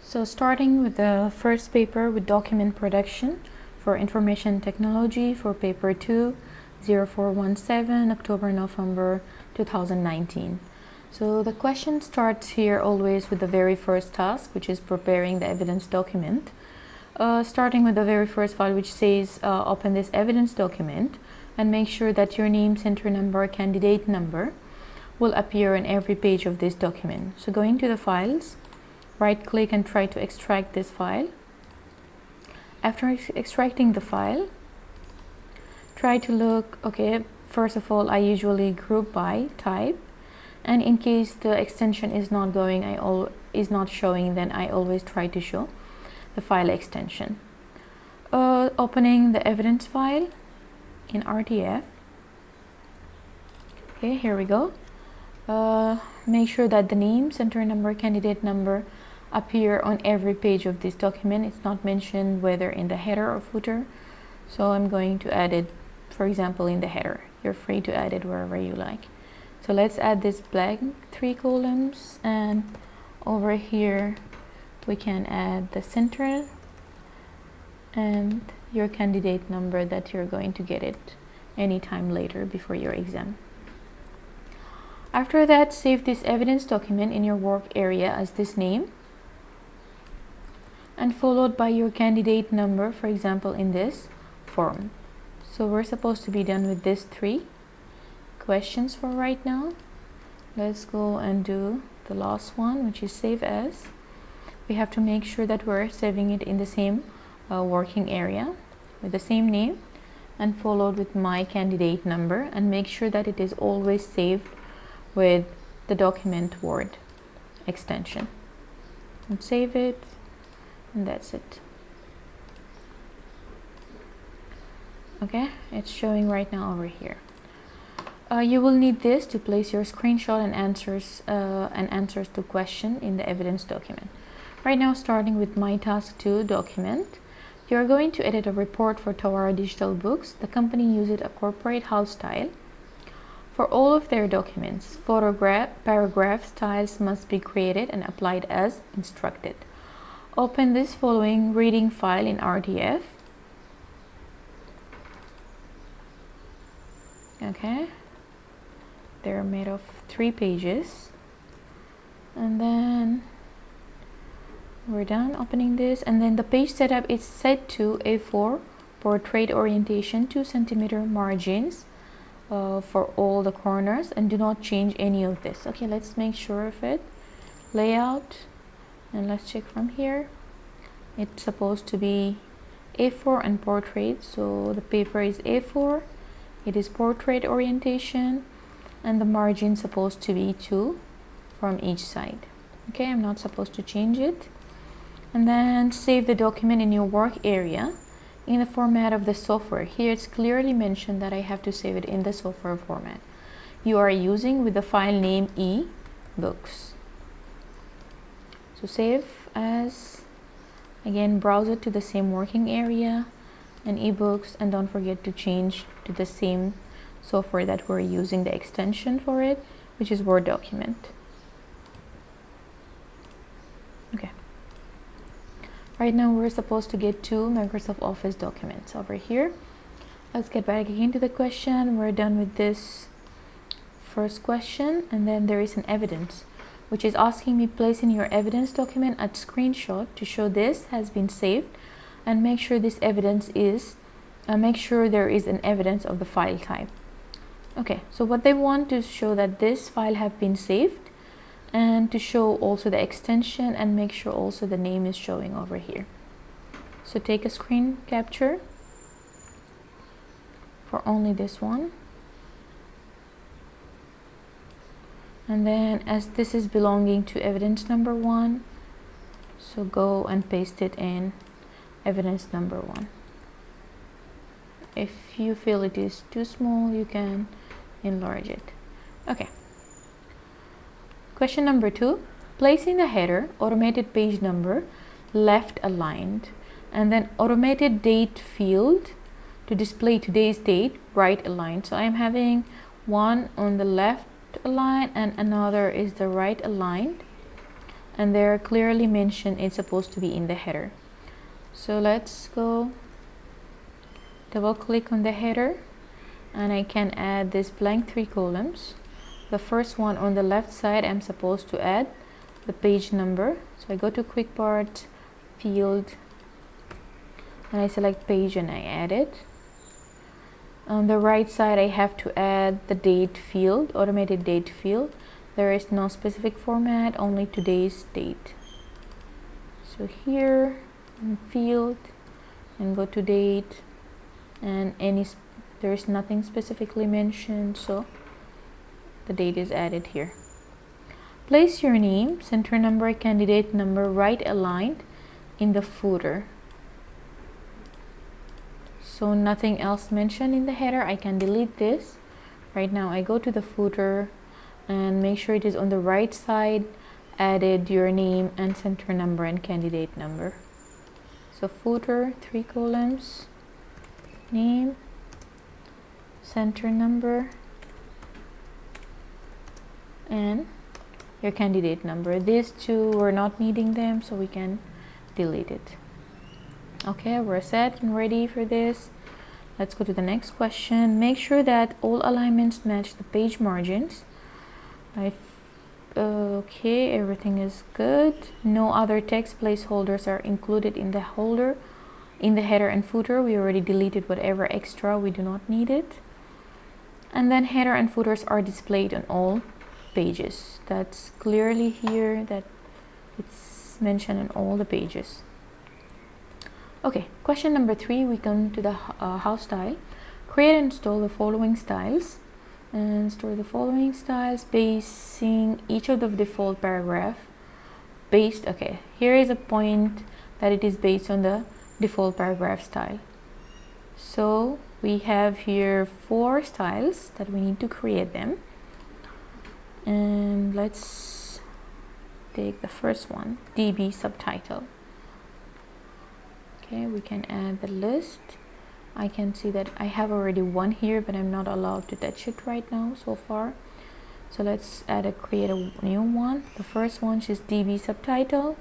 So starting with the first paper with document production for information technology for paper 2, 0417, October, November 2019. So the question starts here always with the very first task, which is preparing the evidence document. Starting with the very first file, which says open this evidence document and make sure that your name, center number, candidate number will appear on every page of this document. So going to the files, right click and try to extract this file. After extracting the file, try to look, okay, first of all, I usually group by type, and in case the extension is not going, is not showing, then I always try to show the file extension. Opening the evidence file in RTF. Okay, here we go. Make sure that the name, center number, candidate number appear on every page of this document. It's not mentioned whether in the header or footer, so I'm going to add it, for example, in the header. You're free to add it wherever you like. So let's add this blank 3 columns, and over here we can add the center and your candidate number that you're going to get it anytime later before your exam. After that, save this evidence document in your work area as this name and followed by your candidate number, for example, in this form. So we're supposed to be done with these 3 questions for right now. Let's go and do the last one, which is save as. We have to make sure that we're saving it in the same working area with the same name and followed with my candidate number, and make sure that it is always saved with the document Word extension. And save it, and that's it. Okay, it's showing right now over here. You will need this to place your screenshot and answers to question in the evidence document. Right now, starting with my task 2 document, you are going to edit a report for Tawara Digital Books. The company uses a corporate house style. For all of their documents, paragraph styles must be created and applied as instructed. Open this following reading file in RTF. Okay, they're made of 3 pages, and then we're done opening this, and then the page setup is set to A4, portrait orientation, 2 cm margins for all the corners, and do not change any of this. Okay, let's make sure of it. Layout, and let's check from here. It's supposed to be A4 and portrait, so the paper is A4, it is portrait orientation, and the margin supposed to be 2 from each side. Okay, I'm not supposed to change it. And then save the document in your work area in the format of the software. Here it's clearly mentioned that I have to save it in the software format you are using with the file name ebooks. So save as, again, browse it to the same working area and ebooks, and don't forget to change to the same software that we're using the extension for it, which is Word document. Okay. Right now we're supposed to get 2 Microsoft Office documents over here. Let's get back again to the question. We're done with this first question, and then there is an evidence, which is asking me place in your evidence document a screenshot to show this has been saved, and make sure this evidence is, make sure there is an evidence of the file type. Okay, so what they want to show that this file have been saved, and to show also the extension, and make sure also the name is showing over here. So take a screen capture for only this one, and then as this is belonging to evidence number 1, so go and paste it in evidence number 1. If you feel it is too small, you can enlarge it. Okay. Question number 2, place in the header automated page number left aligned, and then automated date field to display today's date right aligned. So I'm having one on the left aligned and another is the right aligned, and they're clearly mentioned it's supposed to be in the header. So let's go double click on the header, and I can add this blank 3 columns. The first one on the left side, I'm supposed to add the page number. So I go to quick part field and I select page and I add it. On the right side, I have to add the date field, automated date field. There is no specific format, only today's date. So here in field and go to date, and there is nothing specifically mentioned, so the date is added here. Place your name, center number, candidate number right aligned in the footer. So nothing else mentioned in the header. I can delete this. Right now I go to the footer and make sure it is on the right side, added your name and center number and candidate number. So footer, 3 columns, name, center number, and your candidate number. These two, we're not needing them, so we can delete it. Okay, we're set and ready for this. Let's go to the next question. Make sure that all alignments match the page margins. Okay, everything is good. No other text placeholders are included in the header and footer. We already deleted whatever extra, we do not need it. And then header and footers are displayed on all pages. That's clearly here that it's mentioned on all the pages. Okay, question number 3, we come to the house style. Create and install the following styles, and store the following styles basing each of the default paragraph based. Okay, here is a point that it is based on the default paragraph style. So we have here 4 styles that we need to create them, and let's take the first one, DB subtitle. Okay, we can add the list. I can see that I have already one here, but I'm not allowed to touch it right now so far. So let's create a new one. The first one is DB subtitle,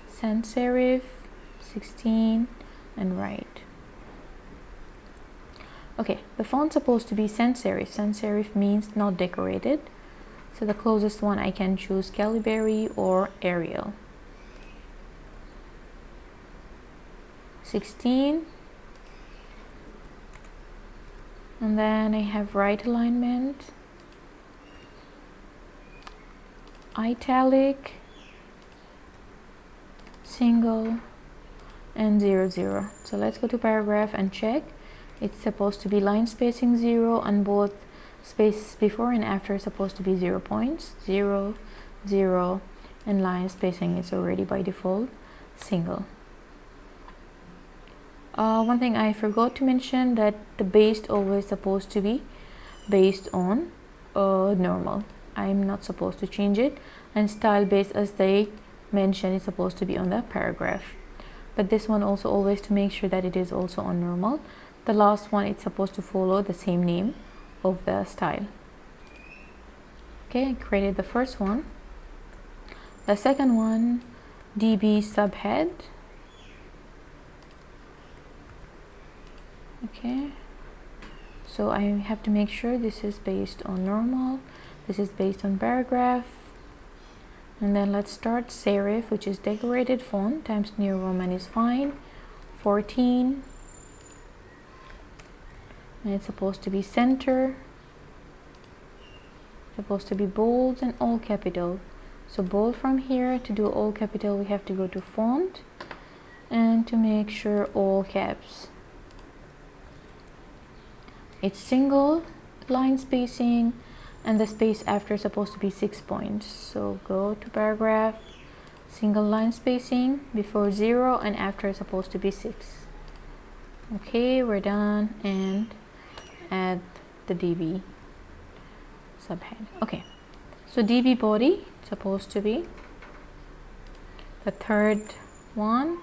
sans serif, 16, and right. Okay, the font's supposed to be sans serif. Sans serif means not decorated. So the closest one I can choose Calibri or Arial. 16, and then I have right alignment, italic, single, and 00. So let's go to paragraph and check. It's supposed to be line spacing 0, and both space before and after is supposed to be 0 points, 0, 0, and line spacing is already by default single. One thing I forgot to mention, that the based always supposed to be based on normal. I'm not supposed to change it, and style based, as they mention, is supposed to be on the paragraph. But this one also always to make sure that it is also on normal. The last one, it's supposed to follow the same name of the style. Okay, I created the first one. The second one, DB subhead. Okay, so I have to make sure this is based on normal, this is based on paragraph, and then let's start serif, which is decorated font, Times New Roman is fine, 14, and it's supposed to be center, supposed to be bold and all capital. So bold from here. To do all capital, we have to go to font and to make sure all caps. It's single line spacing, and the space after is supposed to be 6 points. So go to paragraph, single line spacing, before 0 and after is supposed to be 6. Okay, we're done, and add the DB subhead. Okay, so DB body supposed to be the third one,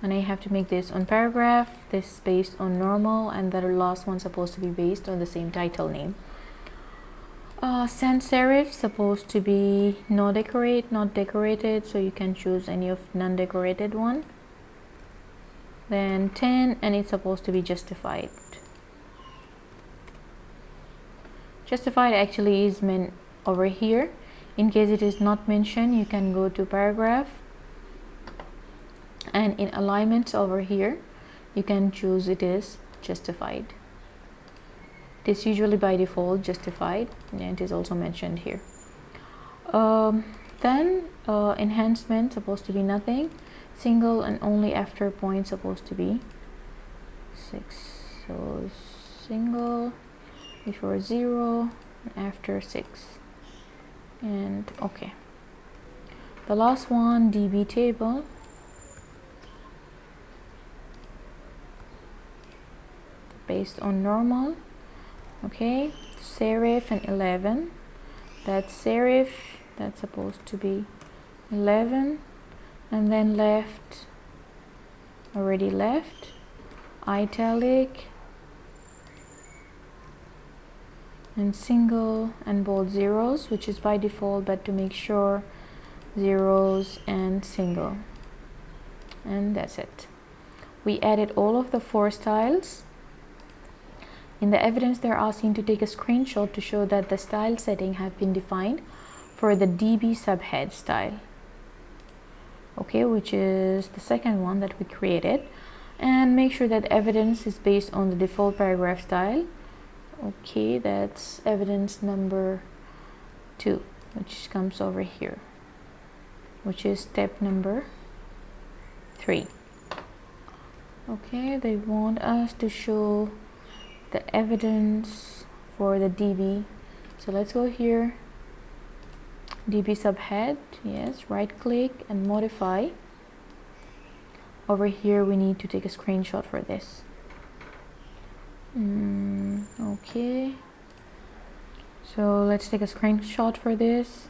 and I have to make this on paragraph, this based on normal, and the last one supposed to be based on the same title name. Sans serif supposed to be not decorated, so you can choose any of non-decorated one. Then 10, and it's supposed to be justified. Justified actually is meant over here. In case it is not mentioned, you can go to paragraph, and in alignments over here you can choose it is justified. It is usually by default justified, and it is also mentioned here. Then enhancement supposed to be nothing. Single and only after point supposed to be 6. So single before 0 and after 6. And okay. The last one, DB table. Based on normal. Okay, serif and 11. That's serif, that's supposed to be 11, and then left, already left, italic, and single and bold zeros, which is by default, but to make sure, zeros and single. And that's it. We added all of the 4 styles. In the evidence, they're asking to take a screenshot to show that the style setting have been defined for the DB subhead style. Okay, which is the second one that we created. And make sure that evidence is based on the default paragraph style. Okay, that's evidence number 2, which comes over here, which is step number 3. Okay, they want us to show the evidence for the DB. So let's go here, DB subhead, yes, right click and modify. Over here we need to take a screenshot for this. Okay, so let's take a screenshot for this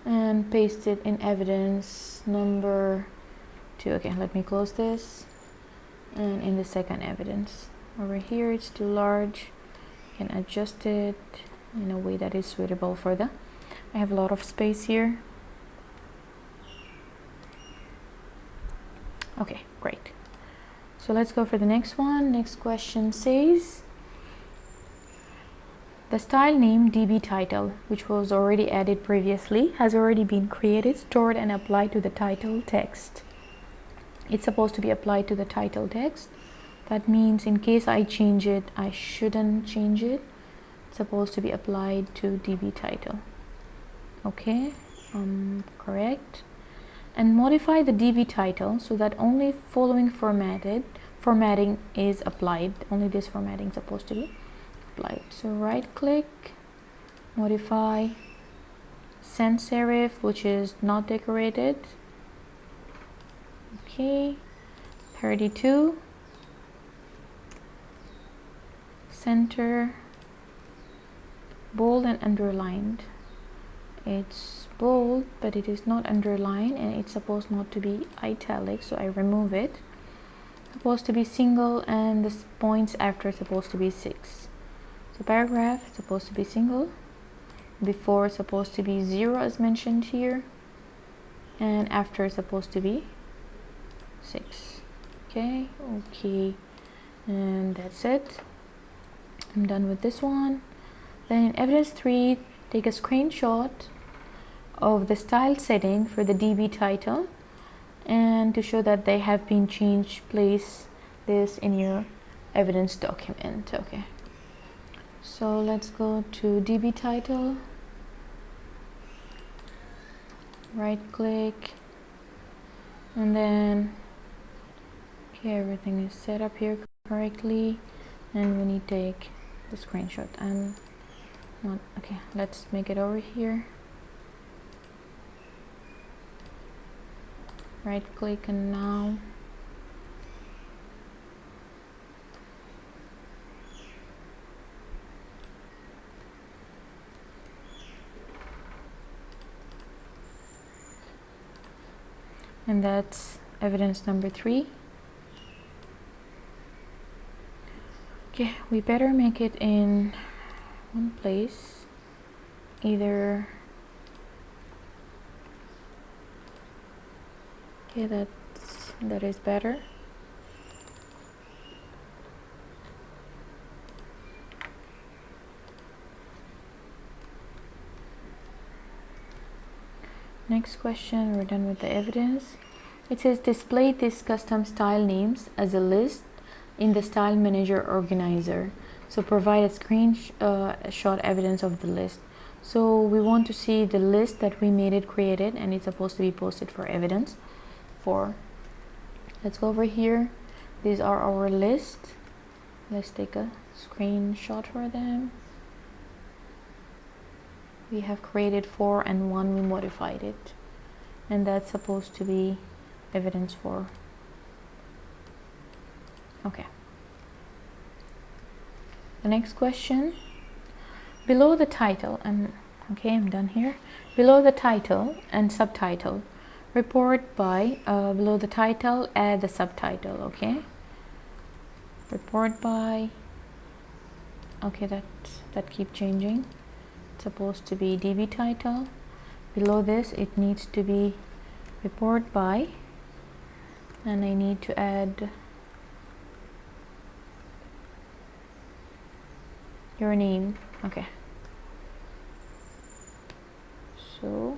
and paste it in evidence number 2. Okay, let me close this. And in the second evidence over here, it's too large. You can adjust it in a way that is suitable for the, I have a lot of space here. Okay, great. So let's go for the next one. Next question says the style name DB title, which was already added previously, has already been created, stored and applied to the title text. It's supposed to be applied to the title text. That means in case I change it, I shouldn't change it. It's supposed to be applied to DB title. Okay, correct. And modify the DB title so that only following formatting is applied. Only this formatting is supposed to be applied. So right click, modify, sans serif, which is not decorated. Okay, 32, center, bold and underlined. It's bold, but it is not underlined, and it's supposed not to be italic, so I remove it. Supposed to be single, and the points after supposed to be 6. So paragraph is supposed to be single, before supposed to be 0 as mentioned here, and after supposed to be 6. Okay, and that's it. I'm done with this one. Then in evidence 3, take a screenshot of the style setting for the DB title, and to show that they have been changed, place this in your evidence document. Okay, so let's go to DB title, right click, and then okay, everything is set up here correctly, and we need to take the screenshot. I'm not okay, let's make it over here, right click, and now and that's evidence number 3. Okay, we better make it in one place, either. Okay, that is better. Next question, we're done with the evidence. It says display these custom style names as a list in the style manager organizer. So provide a screenshot evidence of the list. So we want to see the list that we made it created, and it's supposed to be posted for evidence. Let's go over here. These are our list. Let's take a screenshot for them. We have created 4 and 1 we modified it, and that's supposed to be evidence for. Okay, the next question, below the title, and okay, I'm done here. Below the title and subtitle, report by, below the title add the subtitle. Okay, report by, okay, that keep changing. It's supposed to be DB title. Below this it needs to be report by, and I need to add your name. Okay, so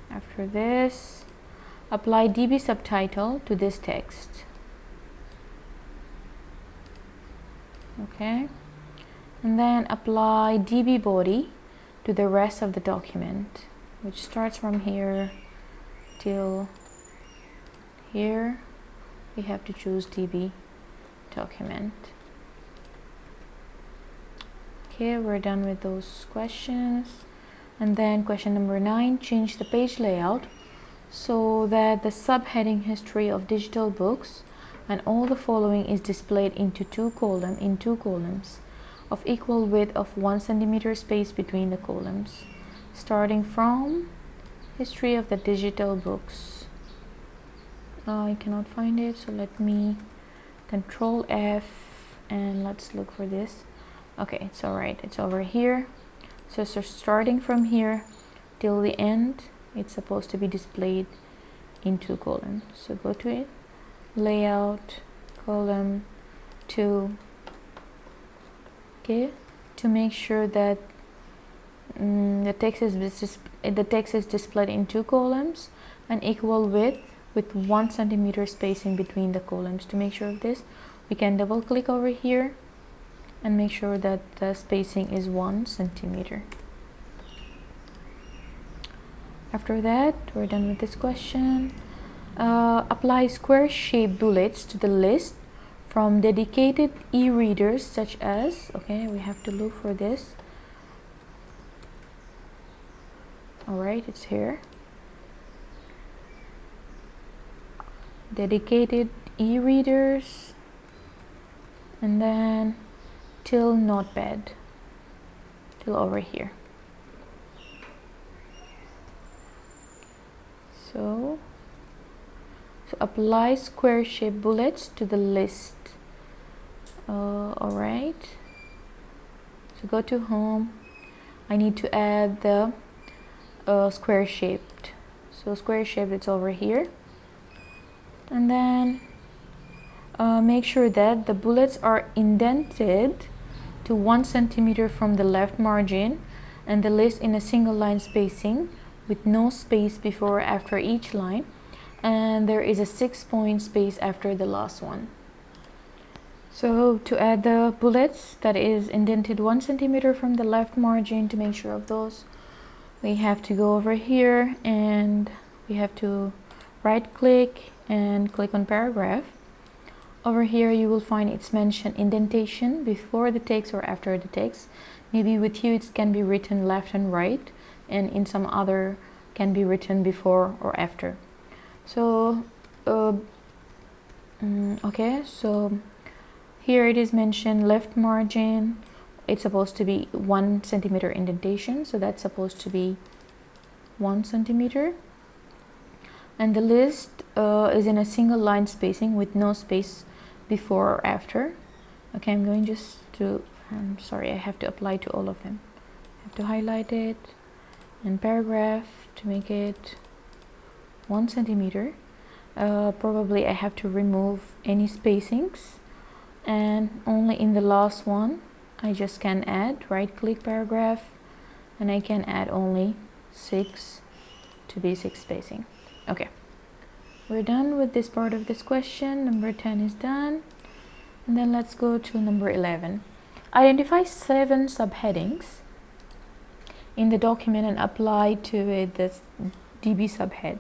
after this, apply DB subtitle to this text. Okay, and then apply DB body to the rest of the document, which starts from here till here. We have to choose DB document. Okay, we're done with those questions. And then question number 9, change the page layout so that the subheading history of digital books and all the following is displayed into two columns of equal width of 1 centimeter space between the columns, starting from history of the digital books. I cannot find it, so let me Control F and let's look for this. Okay, it's all right, it's over here. So starting from here till the end, it's supposed to be displayed in 2 columns. So go to it, layout, column 2. Okay, to make sure that the text is displayed in 2 columns and equal width with 1 centimeter spacing between the columns. To make sure of this, we can double click over here and make sure that the spacing is 1 centimeter. After that, we're done with this question. Apply square shaped bullets to the list from dedicated e-readers such as, okay, we have to look for this. All right, it's here. Dedicated e-readers, and then till notepad, till over here. So apply square shaped bullets to the list. All right, so go to home. I need to add the square shaped. So square shaped, it's over here. And then make sure that the bullets are indented to 1 centimeter from the left margin and the list in a single line spacing with no space before or after each line, and there is a 6-point space after the last one. So to add the bullets that is indented 1 centimeter from the left margin, to make sure of those, we have to go over here and we have to right click and click on paragraph. Over here you will find it's mentioned indentation before the text or after the text. Maybe with you it can be written left and right, and in some other can be written before or after. So okay, so here it is mentioned left margin, it's supposed to be 1 centimeter indentation, so that's supposed to be 1 centimeter, and the list is in a single line spacing with no space before or after. Okay, I'm going just to, I'm sorry, I have to apply to all of them. I have to highlight it and paragraph to make it 1 centimeter. Probably I have to remove any spacings, and only in the last one I just can add, right click paragraph, and I can add only 6 to be 6 spacing. Okay, we're done with this part of this question. Number 10 is done. And then let's go to number 11. Identify 7 subheadings in the document and apply to it this DB subhead.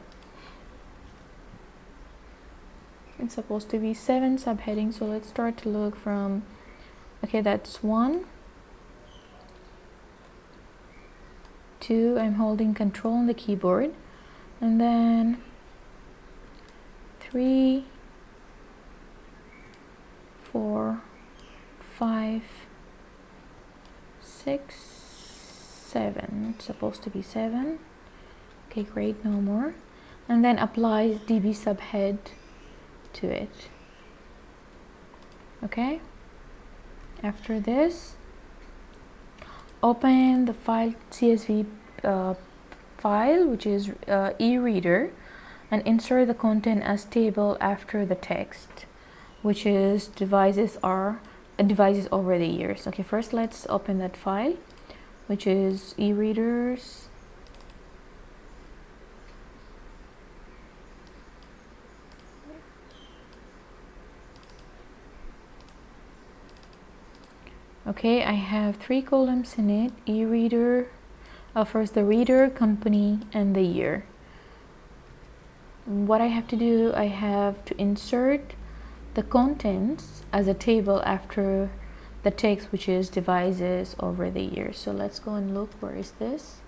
It's supposed to be 7 subheadings, so let's start to look from, okay, that's 1, 2, I'm holding control on the keyboard, and then 3, 4, 5, 6, 7. It's supposed to be 7. Okay, great, no more. And then apply DB subhead to it. Okay, after this, open the file CSV file, which is e-reader, and insert the content as table after the text, which is devices over the years. Okay, first let's open that file, which is e-readers. Okay, I have 3 columns in it: e-reader, first the reader, company, and the year. What I have to do, I have to insert the contents as a table after the text, which is devices over the years. So let's go and look, where is this?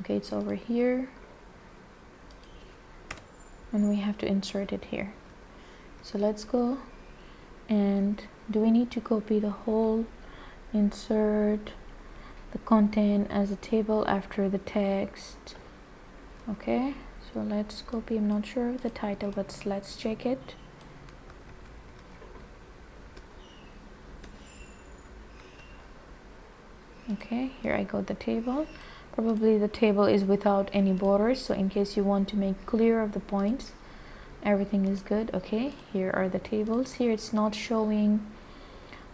Okay, it's over here, and we have to insert it here. So let's go, and do we need to copy the whole, insert the content as a table after the text? Okay, so let's copy. I'm not sure of the title, but let's check it. Okay, here I got the table. Probably the table is without any borders, so in case you want to make clear of the points, everything is good. Okay, here are the tables. Here it's not showing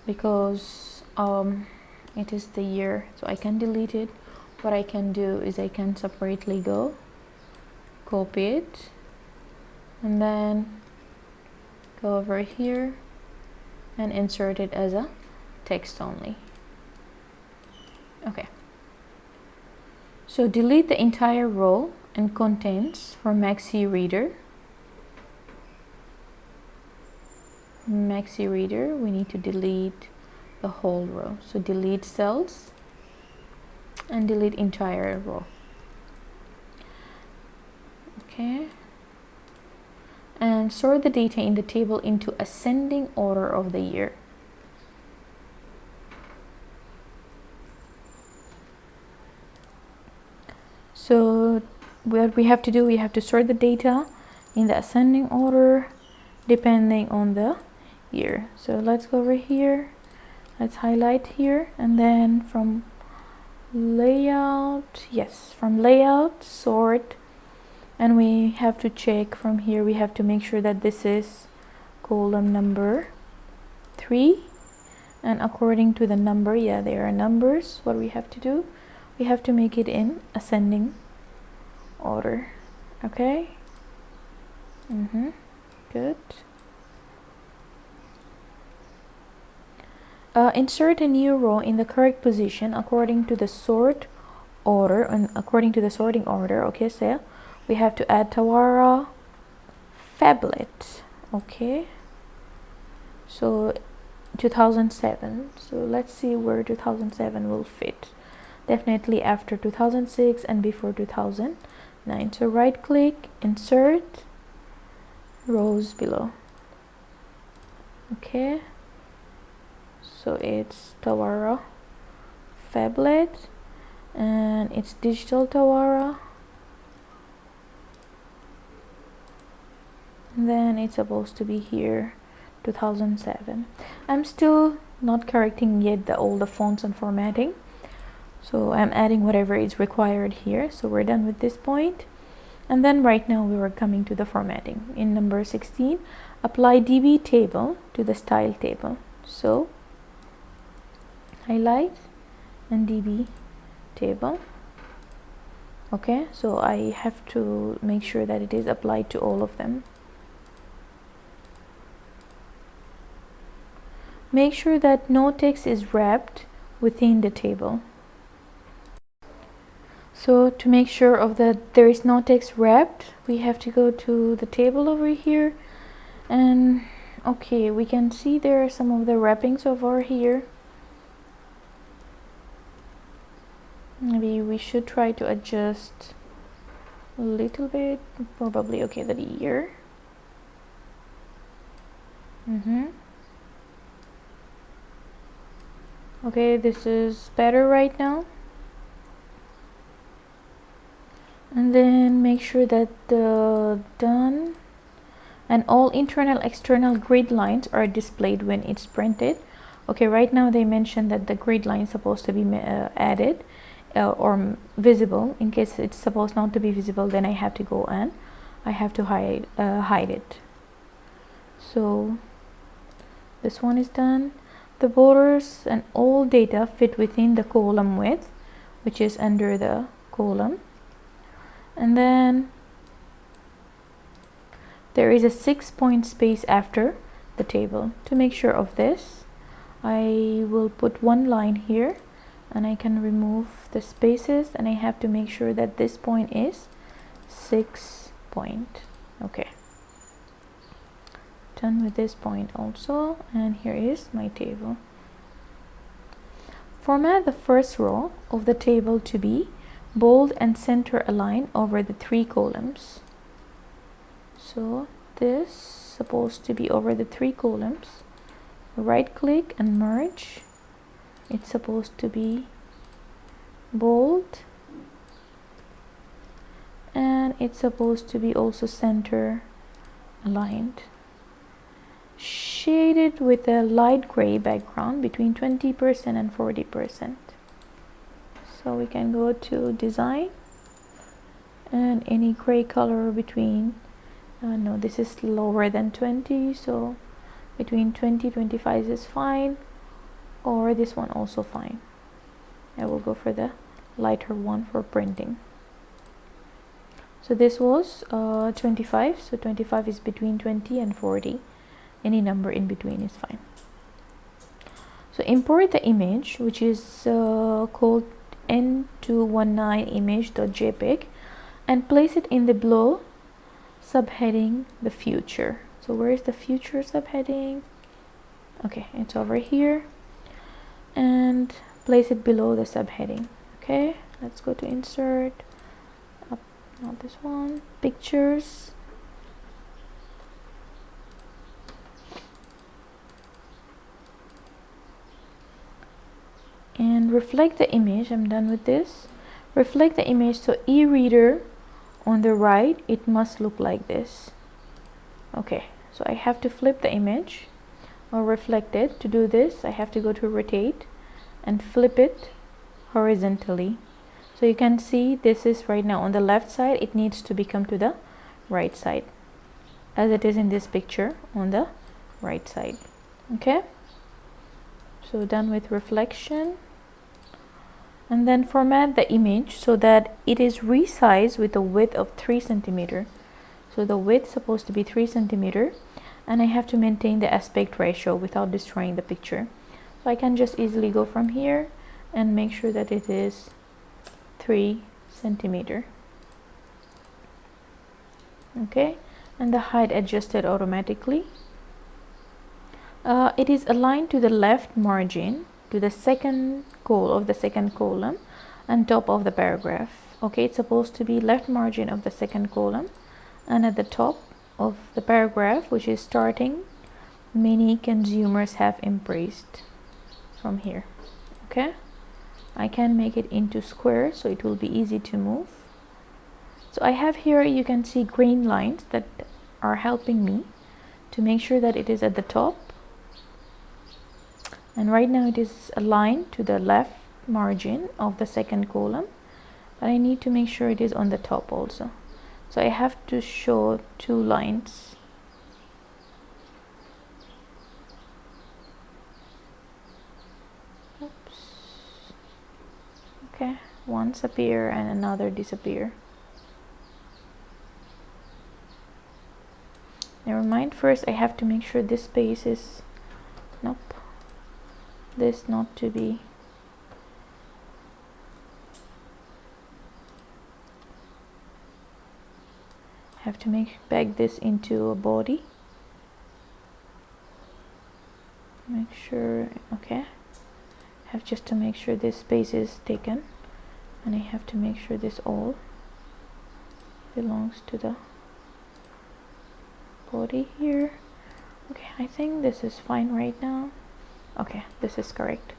because it is the year, so I can delete it. What I can do is I can separately go copy it and then go over here and insert it as a text only. Okay, so delete the entire row and contents for Maxi Reader. Maxi Reader, we need to delete the whole row. So delete cells and delete entire row. Okay, and sort the data in the table into ascending order of the year. So what we have to do, we have to sort the data in the ascending order depending on the year. So let's go over here, let's highlight here, and then from layout, yes, from layout, sort, and we have to check from here, we have to make sure that this is column number 3, and according to the number, yeah, there are numbers. What we have to do, we have to make it in ascending order. Okay, good. Insert a new row in the correct position according to the sort order and according to the sorting order. Okay, so we have to add Tawara phablet. Okay, so 2007. So let's see where 2007 will fit. Definitely after 2006 and before 2009. So right click, insert rows below. Okay, so it's Tawara phablet and it's digital Tawara. and then it's supposed to be here 2007. I'm still not correcting yet all the fonts and formatting, so I'm adding whatever is required here. So we're done with this point, and then right now we are coming to the formatting. In number 16, apply DB table to the style table. So highlight and DB table. Okay, so I have to make sure that it is applied to all of them. Make sure that no text is wrapped within the table. So to make sure of that there is no text wrapped, we have to go to the table over here, and okay, we can see there are some of the wrappings over here. Maybe we should try to adjust a little bit, probably. Okay, the year. Okay, this is better right now. And then make sure that the done and all internal external grid lines are displayed when it's printed. Okay, right now they mentioned that the grid line is supposed to be added or visible. In case it's supposed not to be visible, then I have to go and I have to hide it. So this one is done. The borders and all data fit within the column width, which is under the column. And then there is a 6-point space after the table. To make sure of this, I will put one line here, and I can remove the spaces, and I have to make sure that this point is 6 point. Okay, done with this point also, and here is my table. Format the first row of the table to be bold and center align over the 3 columns. So this is supposed to be over the 3 columns. Right click and merge. It's supposed to be bold, and it's supposed to be also center aligned. Shaded with a light gray background between 20% and 40%. So we can go to design and any gray color between no, this is lower than 20, so between 20-25 is fine, or this one also fine. I will go for the lighter one for printing. So this was 25, so 25 is between 20 and 40. Any number in between is fine. So import the image, which is called n219image.jpg, and place it in the below subheading the future. So where is the future subheading? Okay, it's over here, and place it below the subheading. Okay, let's go to insert, up, not this one, pictures, and reflect the image. I'm done with this. Reflect the image, so e-reader on the right, it must look like this. Okay, so I have to flip the image or reflect it. To do this, I have to go to rotate and flip it horizontally. So you can see this is right now on the left side. It needs to become to the right side, as it is in this picture on the right side. Okay, so done with reflection. And then format the image so that it is resized with a width of 3 cm. So the width is supposed to be 3 cm, and I have to maintain the aspect ratio without destroying the picture. So I can just easily go from here and make sure that it is 3 cm. Okay, and the height adjusted automatically. It is aligned to the left margin, to the second of the second column and top of the paragraph. Okay, it's supposed to be left margin of the second column and at the top of the paragraph, which is starting many consumers have embraced, from here. Okay, I can make it into square so it will be easy to move. So I have here, you can see green lines that are helping me to make sure that it is at the top. And right now it is aligned to the left margin of the second column, but I need to make sure it is on the top also. So I have to show 2 lines. Oops. Okay, one's appear and another disappear. Never mind, first I have to make sure this space is, nope, this not to be. Have to bag this into a body. Make sure, okay. Have just to make sure this space is taken, and I have to make sure this all belongs to the body here. Okay, I think this is fine right now. Okay, this is correct.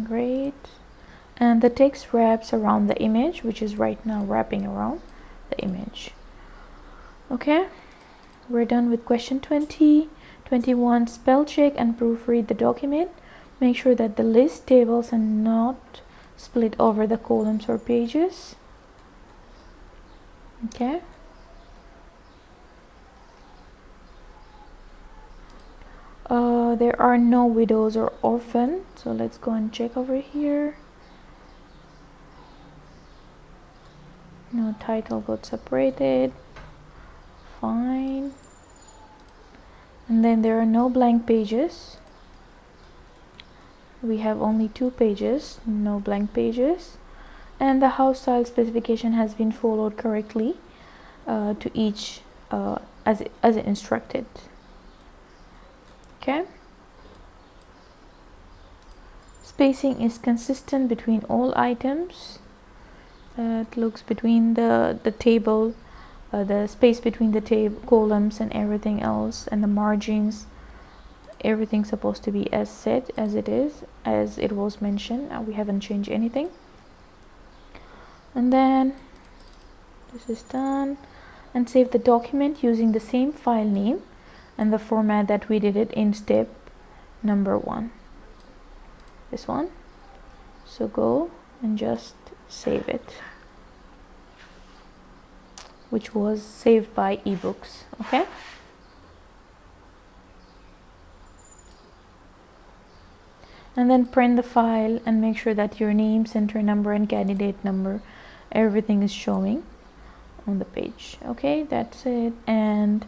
Great. And the text wraps around the image, which is right now wrapping around the image. Okay, we're done with question 20. 21, spell check and proofread the document. Make sure that the list tables are not split over the columns or pages. Okay. There are no widows or orphans, so let's go and check over here. No title got separated. Fine. And then there are no blank pages. We have only 2 pages, no blank pages. And the house style specification has been followed correctly to each as instructed. Okay. Spacing is consistent between all items. It looks between the table, the space between the columns and everything else, and the margins. Everything's supposed to be as set as it is, as it was mentioned. We haven't changed anything. And then this is done. And save the document using the same file name and the format that we did it in step number 1. This one. So go and just save it, which was saved by ebooks. Okay. And then print the file and make sure that your name, center number, and candidate number, everything is showing on the page. Okay, that's it. And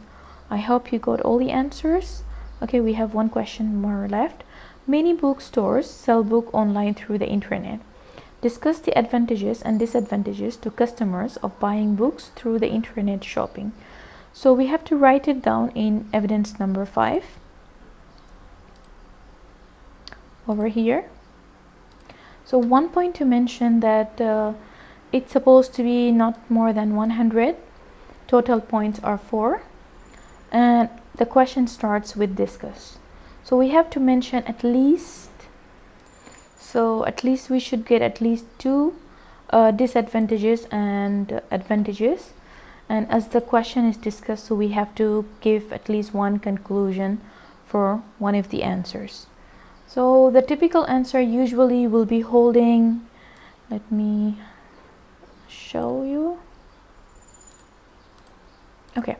I hope you got all the answers. Okay, we have one question more left. Many bookstores sell book online through the internet. Discuss the advantages and disadvantages to customers of buying books through the internet shopping. So we have to write it down in evidence number 5 over here. So one point to mention that it's supposed to be not more than 100. Total points are 4, and the question starts with discuss. So we have to mention at least. So at least we should get at least 2 disadvantages and advantages. And as the question is discussed, so we have to give at least one conclusion for one of the answers. So the typical answer usually will be holding, let me show you. Okay,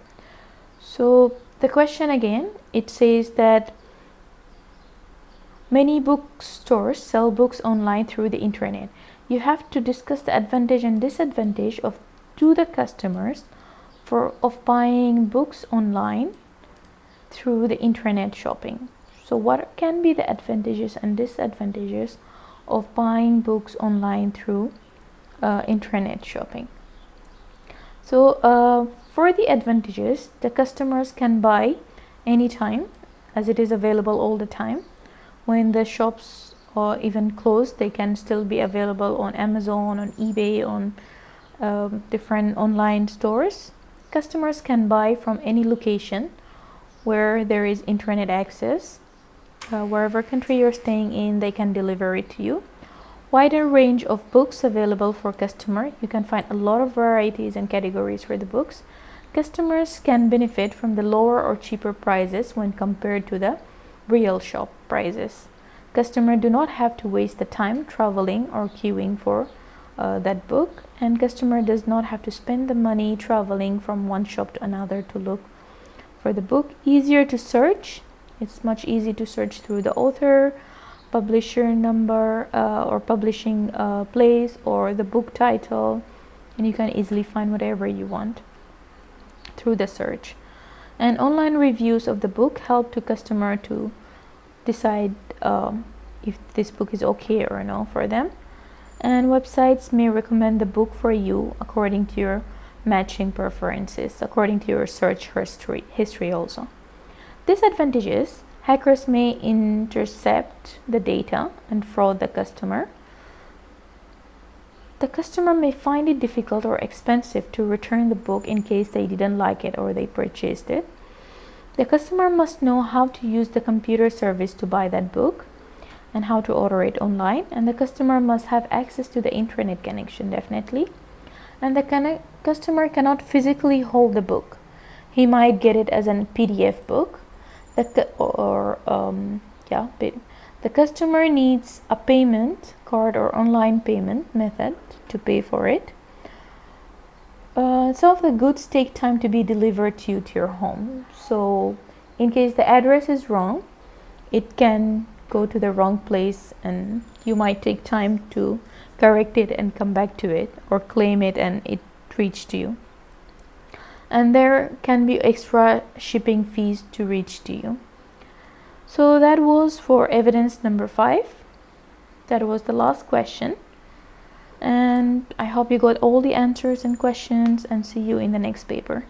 so the question again, it says that many bookstores sell books online through the internet. You have to discuss the advantage and disadvantage to the customers of buying books online through the internet shopping. So what can be the advantages and disadvantages of buying books online through internet shopping? So for the advantages, the customers can buy anytime, as it is available all the time. When the shops are even closed, they can still be available on Amazon, on eBay, on different online stores. Customers can buy from any location where there is internet access. Wherever country you're staying in, they can deliver it to you. Wider range of books available for customer. You can find a lot of varieties and categories for the books. Customers can benefit from the lower or cheaper prices when compared to the real shop prices. Customers do not have to waste the time traveling or queuing for that book, and customer does not have to spend the money traveling from one shop to another to look for the book. Easier to search. It's much easier to search through the author, publisher number, or publishing place, or the book title, and you can easily find whatever you want through the search. And online reviews of the book help to customer to decide if this book is okay or no for them. And websites may recommend the book for you according to your matching preferences, according to your search history also. Disadvantages: hackers may intercept the data and fraud the customer. The customer may find it difficult or expensive to return the book in case they didn't like it or they purchased it. The customer must know how to use the computer service to buy that book and how to order it online, and the customer must have access to the internet connection, definitely. And the customer cannot physically hold the book. He might get it as a PDF book, the customer needs a payment card or online payment method to pay for it. Some of the goods take time to be delivered to you to your home. So in case the address is wrong, it can go to the wrong place and you might take time to correct it and come back to it, or claim it and it reached to you. And there can be extra shipping fees to reach to you. So that was for evidence number 5. That was the last question. And I hope you got all the answers and questions, and see you in the next paper.